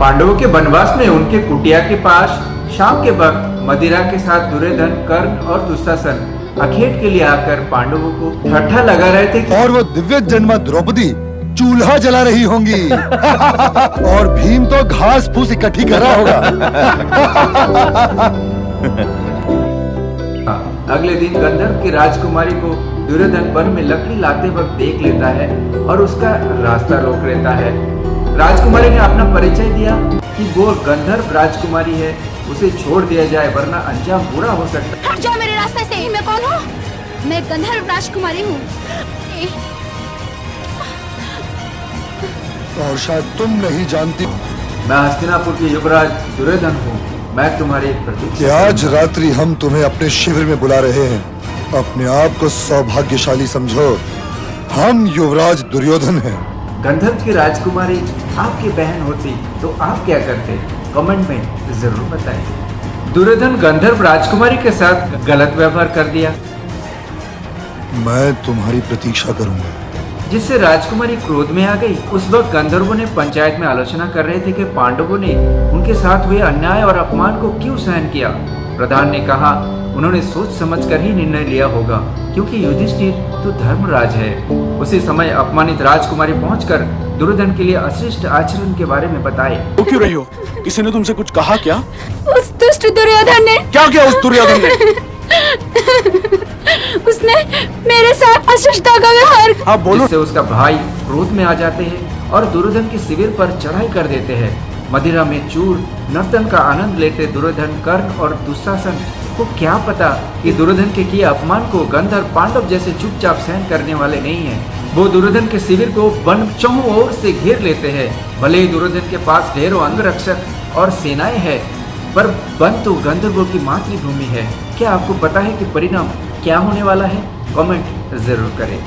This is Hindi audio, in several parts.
पांडवों के वनवास में उनके कुटिया के पास शाम के वक्त मदिरा के साथ दुर्योधन, कर्ण और दुशासन अखेट के लिए आकर पांडवों को ठट्ठा लगा रहे थे और वो दिव्य जन्मा द्रौपदी चूल्हा जला रही होंगी और भीम तो घास फूस इकट्ठी कर रहा होगा। अगले दिन गंधर्व की राजकुमारी को दुर्योधन वन में लकड़ी लाते वक्त देख लेता है और उसका रास्ता रोक लेता है। राजकुमारी ने अपना परिचय दिया कि वो गंधर्व राजकुमारी है, उसे छोड़ दिया जाए वरना अंजाम बुरा हो सकता है। हट जाओ मेरे रास्ते से। मैं कौन हूँ? मैं गंधर्व राजकुमारी हूँ और शायद तुम नहीं जानती मैं हस्तिनापुर के युवराज दुर्योधन हूँ। मैं तुम्हारी प्रतीक्षा कि आज रात्रि हम तुम्हें अपने शिविर में बुला रहे हैं। अपने आप को सौभाग्यशाली समझो, हम युवराज दुर्योधन हैं। गंधर्व की राजकुमारी आपकी बहन होती तो आप क्या करते? कमेंट में जरूर बताएं। दुर्योधन गंधर्व राजकुमारी के साथ गलत व्यवहार कर दिया, मैं तुम्हारी प्रतीक्षा करूंगा। जिससे राजकुमारी क्रोध में आ गई। उस वक्त गंधर्वों ने पंचायत में आलोचना कर रहे थे कि पांडवों ने उनके साथ हुए अन्याय और अपमान को क्यों सहन किया। प्रधान ने कहा उन्होंने सोच समझकर ही निर्णय लिया होगा, क्योंकि युधिष्ठिर तो धर्मराज है। उसी समय अपमानित राजकुमारी पहुंचकर दुर्योधन के लिए अशिष्ट आचरण के बारे में बताए। तो क्यों रही हो? किसी ने तुमसे कुछ कहा क्या? उस दुष्ट दुर्योधन ने। क्या किया उस दुर्योधन ने? उसने मेरे साथ अशिष्टता का व्यवहार। हाँ बोलो। जिससे उसका भाई क्रोध में आ जाते हैं और दुर्योधन के शिविर पर चढ़ाई कर देते हैं। मदिरा में चूर नर्तन का आनंद लेते दुर्योधन, कर्ण और दुशासन को क्या पता कि दुर्योधन के किए अपमान को गंधर्व पांडव जैसे चुपचाप सहन करने वाले नहीं हैं। वो दुर्योधन के शिविर को वन चौं ओर से घेर लेते हैं। भले ही दुर्योधन के पास ढेरों अंगरक्षक और सेनाएं हैं, पर वन तो गंधर्वों की मातृभूमि है। क्या आपको पता है कि परिणाम क्या होने वाला है? कमेंट जरूर करें।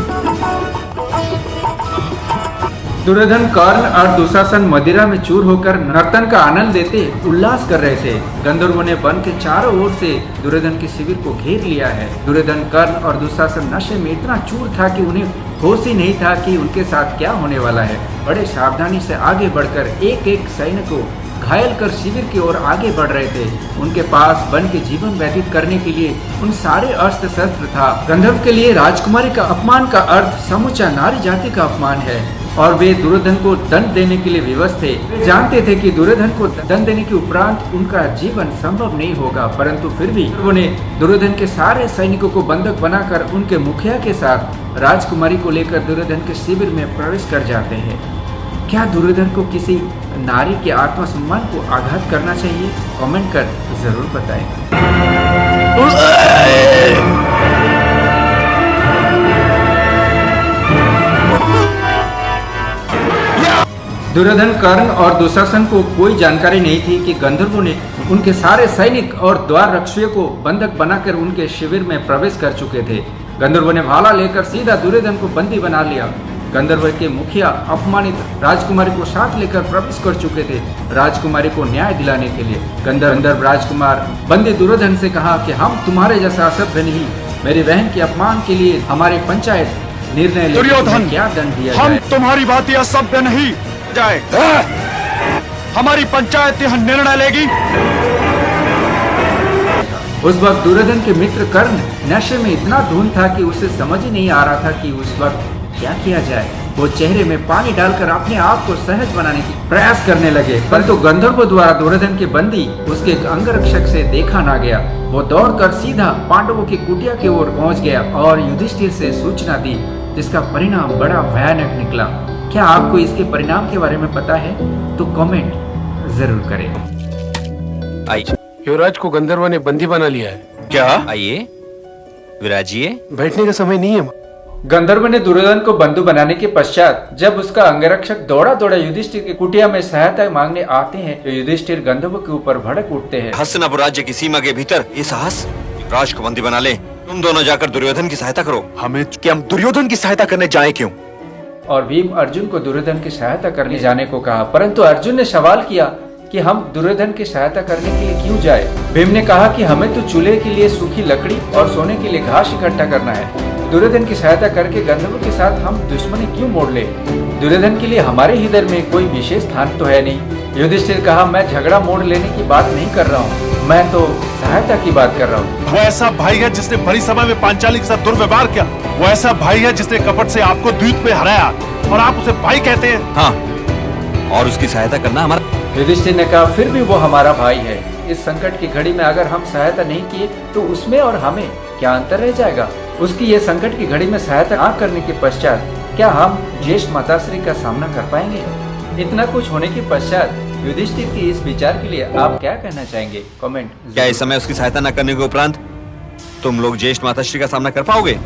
दुर्योधन, कर्ण और दुशासन मदिरा में चूर होकर नर्तन का आनंद लेते उल्लास कर रहे थे। गंधर्वों ने वन के चारों ओर से दुर्योधन के शिविर को घेर लिया है। दुर्योधन, कर्ण और दुशासन नशे में इतना चूर था कि उन्हें होश ही नहीं था कि उनके साथ क्या होने वाला है। बड़े सावधानी से आगे बढ़कर एक एक सैनिक को घायल कर शिविर की ओर आगे बढ़ रहे थे। उनके पास वन के जीवन व्यतीत करने के लिए उन सारे अस्त्र शस्त्र था। गंधर्व के लिए राजकुमारी का अपमान का अर्थ समूचा नारी जाति का अपमान है और वे दुर्योधन को दंड देने के लिए विवश थे। वे जानते थे कि दुर्योधन को दंड देने के उपरांत उनका जीवन संभव नहीं होगा, परंतु फिर भी उन्होंने दुर्योधन के सारे सैनिकों को बंधक बनाकर उनके मुखिया के साथ राजकुमारी को लेकर दुर्योधन के शिविर में प्रवेश कर जाते हैं। क्या दुर्योधन को किसी नारी के आत्मसम्मान को आघात करना चाहिए? कमेंट कर जरूर बताएं। दुर्योधन, कर्ण और दुशासन को कोई जानकारी नहीं थी कि गंधर्वों ने उनके सारे सैनिक और द्वार रक्षियों को बंधक बनाकर उनके शिविर में प्रवेश कर चुके थे। गंधर्वों ने भाला लेकर सीधा दुर्योधन को बंदी बना लिया। गंधर्व के मुखिया अपमानित राजकुमारी को साथ लेकर प्रवेश कर चुके थे राजकुमारी को न्याय दिलाने के लिए। गंधर्व राजकुमार बंदी दुर्योधन से कहा कि हम तुम्हारे जैसा असभ्य नहीं, मेरी बहन के अपमान के लिए हमारी पंचायत निर्णय ले। दुर्योधन, क्या दंड दिया हम जाए? तुम्हारी बात यह असभ्य नहीं जाए। हमारी पंचायत यह निर्णय लेगी। उस वक्त दुर्योधन के मित्र कर्ण नशे में इतना धुन था कि उसे समझ ही नहीं आ रहा था कि उस वक्त क्या किया जाए। वो चेहरे में पानी डालकर अपने आप को सहज बनाने की प्रयास करने लगे, परंतु गंधर्वों द्वारा दुर्योधन के बंदी उसके अंगरक्षक से देखा ना गया। वो दौड़कर सीधा पांडवों की कुटिया की ओर पहुंच गया और युधिष्ठिर से सूचना दी, जिसका परिणाम बड़ा भयानक निकला। क्या आपको इसके परिणाम के बारे में पता है? तो कमेंट जरूर करें। युवराज को गंधर्व ने बंदी बना लिया है। क्या? आइए विराजिए। बैठने का समय नहीं है। गंधर्व ने दुर्योधन को बंधु बनाने के पश्चात जब उसका अंगरक्षक दौड़ा दौड़ा युधिष्ठिर की कुटिया में सहायता मांगने आते हैं तो युधिष्ठिर गंधर्व के ऊपर भड़क उठते हैं। हस्तिनापुर राज्य की सीमा के भीतर ये साहस, राज को बंदी बना ले। तुम दोनों जाकर दुर्योधन की सहायता करो। हमें कि हम दुर्योधन की सहायता करने जाएं क्यों? और भीम अर्जुन को दुर्योधन की सहायता करने जाने को कहा, परंतु अर्जुन ने सवाल किया कि हम दुर्योधन की सहायता करने के लिए क्यों जाए? भीम ने कहा कि हमें तो चूल्हे के लिए सूखी लकड़ी और सोने के लिए घास इकट्ठा करना है। दुर्योधन की सहायता करके गंधर्वों के साथ हम दुश्मनी क्यों मोड़ ले? दुर्योधन के लिए हमारे हृदय में कोई विशेष स्थान तो है नहीं। युधिष्ठिर कहा, मैं झगड़ा मोड़ लेने की बात नहीं कर रहा हूँ, मैं तो सहायता की बात कर रहा हूँ। वो ऐसा भाई है जिसने बड़ी सभा में पांचाली के साथ दुर्व्यवहार किया। वो ऐसा भाई है जिसने कपट से आपको द्वीप पे हराया और आप उसे भाई कहते हैं। हाँ, और उसकी सहायता करना हमारा। युधिष्ठिर ने कहा, फिर भी वो हमारा भाई है। इस संकट की घड़ी में अगर हम सहायता नहीं किए तो उसमें और हमें क्या अंतर रह जाएगा? उसकी ये संकट की घड़ी में सहायता न करने के पश्चात क्या हम ज्येष्ठ माताश्री का सामना कर पाएंगे? इतना कुछ होने के पश्चात युधिष्ठिर की इस विचार के लिए आप क्या कहना चाहेंगे? कमेंट। क्या इस समय उसकी सहायता न करने के उपरांत तुम लोग ज्येष्ठ माताश्री का सामना कर पाओगे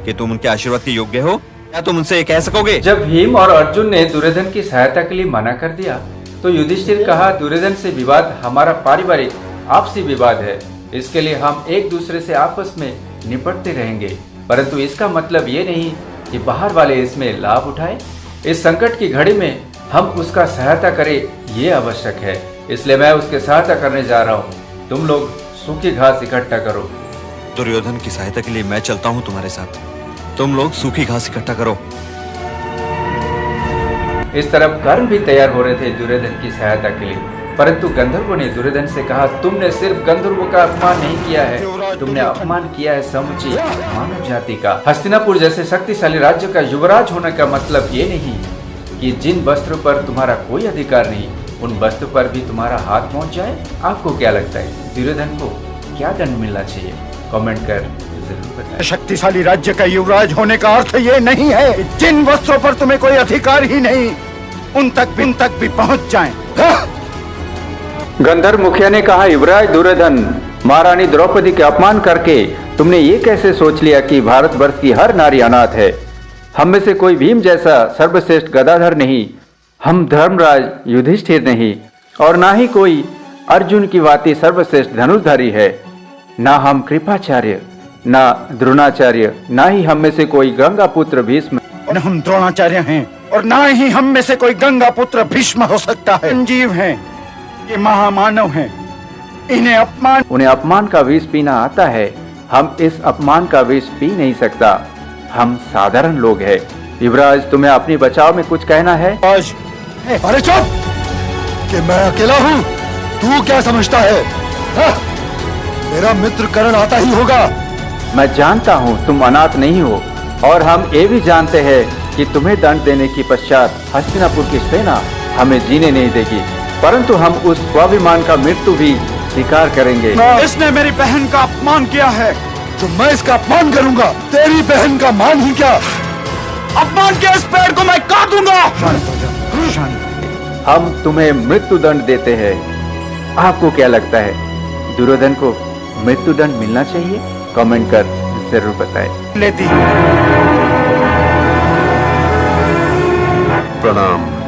कि तुम उनके आशीर्वाद के योग्य हो? क्या तुम उनसे कह सकोगे? जब भीम और अर्जुन ने दुर्योधन की सहायता के लिए मना कर दिया तो युधिष्ठिर कहा, दुर्योधन से विवाद हमारा पारिवारिक आपसी विवाद है, इसके लिए हम एक दूसरे से आपस में निपटते रहेंगे, परंतु इसका मतलब ये नहीं कि बाहर वाले इसमें लाभ उठाए। इस संकट की घड़ी में हम उसका सहायता करें, ये आवश्यक है, इसलिए मैं उसके सहायता करने जा रहा हूँ। तुम लोग सूखी घास इकट्ठा करो। दुर्योधन की सहायता के लिए मैं चलता हूँ तुम्हारे साथ, तुम लोग सूखी घास इकट्ठा करो। इस तरफ कर्ण भी तैयार हो रहे थे दुर्योधन की सहायता के लिए, परंतु गंधर्वों ने दुर्योधन से कहा, तुमने सिर्फ गंधर्वों का अपमान नहीं किया है, तुमने अपमान किया है समूची मानव जाति का। हस्तिनापुर जैसे शक्तिशाली राज्य का युवराज होने का मतलब ये नहीं कि जिन वस्त्रों पर तुम्हारा कोई अधिकार नहीं, उन वस्त्रों पर भी तुम्हारा हाथ पहुंच जाए। आपको क्या लगता है, दुर्योधन को क्या दंड मिलना चाहिए? कमेंट कर जरूर बताएं। शक्तिशाली राज्य का युवराज होने का अर्थ ये नहीं है कि जिन वस्त्रों पर तुम्हें कोई अधिकार ही नहीं, उन तक भी पहुंच जाएं। गंधर्व मुखिया ने कहा, युवराज दुर्योधन, महारानी द्रौपदी के अपमान करके तुमने ये कैसे सोच लिया कि भारतवर्ष की हर नारी अनाथ है? हम में से कोई भीम जैसा सर्वश्रेष्ठ गदाधर नहीं, हम धर्मराज युधिष्ठिर नहीं, और ना ही कोई अर्जुन की भांति सर्वश्रेष्ठ धनुर्धारी है। ना हम कृपाचार्य, ना द्रोणाचार्य, ना ही हम में से कोई गंगा पुत्र भीष्म। न हम द्रोणाचार्य हैं और ना ही हम में से कोई गंगा पुत्र भीष्म हो सकता है। संजीव हैं, ये महामानव हैं, उन्हें अपमान का विष पीना आता है। हम इस अपमान का विष पी नहीं सकता, हम साधारण लोग हैं। युवराज, तुम्हें अपनी बचाव में कुछ कहना है? आज अरे चुप! कि मैं अकेला हूँ, तू क्या समझता है? हा? मेरा मित्र कर्ण आता ही होगा। मैं जानता हूँ तुम अनाथ नहीं हो, और हम ये भी जानते हैं कि तुम्हें दंड देने के पश्चात हस्तिनापुर की सेना हमें जीने नहीं देगी, परंतु हम उस स्वाभिमान का मृत्यु भी स्वीकार करेंगे। इसने मेरी बहन का अपमान किया है तो मैं इसका अपमान करूंगा। तेरी बहन का मान ही क्या, अपमान के इस पेड़ को मैं काट दूंगा। हम तुम्हें मृत्यु दंड देते हैं। आपको क्या लगता है, दुर्योधन को मृत्यु दंड मिलना चाहिए? कमेंट कर जरूर बताएं। लेती प्रणाम।